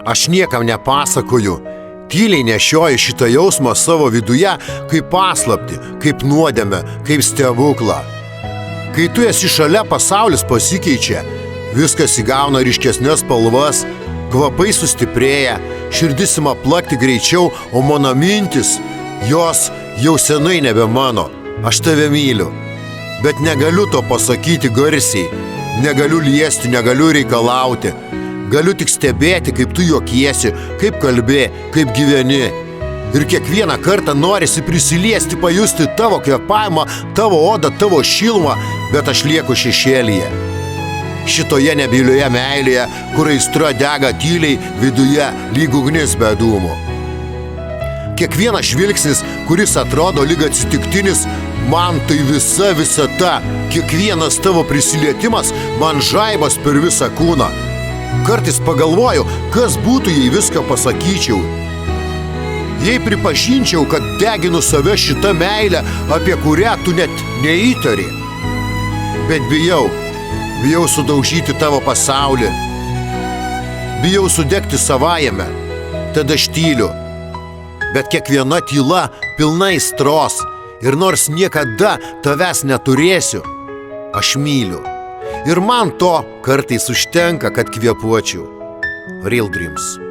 Aš niekam nepasakoju, tyliai nešioju šitą jausmą savo viduje kaip paslaptį, kaip nuodėmę, kaip stebuklą. Kai tu esi šalia, pasaulis pasikeičia, viskas įgauna ryškesnės spalvas, kvapai sustiprėja, širdis ima plakti greičiau, o mano mintis, jos jau senai nebe mano. Aš tave myliu, bet negaliu to pasakyti garsiai, negaliu liesti, negaliu reikalauti. Galiu tik stebėti, kaip tu juokiesi, kaip kalbi, kaip gyveni. Ir kiekvieną kartą norisi prisiliesti, pajusti tavo kvėpavimą, tavo odą, tavo šilumą, bet aš lieku šešėlyje. Šitoje nebylioje meilėje, kur aistra dega tyliai viduje lyg ugnis be dūmų. Kiekvienas žvilgsnis, kuris atrodo lyg atsitiktinis, man tai visa visata. Kiekvienas tavo prisilietimas man žaibas per visą kūną. Kartais pagalvoju, kas būtų, jei viską pasakyčiau. Jei pripažinčiau, kad deginu save šitą meilę, apie kurią tu net neįtari. Bet bijau sudaužyti tavo pasaulį. Bijau sudegti savajame. Tada aš tyliu. Bet kiekviena tyla pilna aistros. Ir nors niekada tavęs neturėsiu, aš myliu. Ir man to kartais užtenka, kad kvėpuočiau. Real Dreams.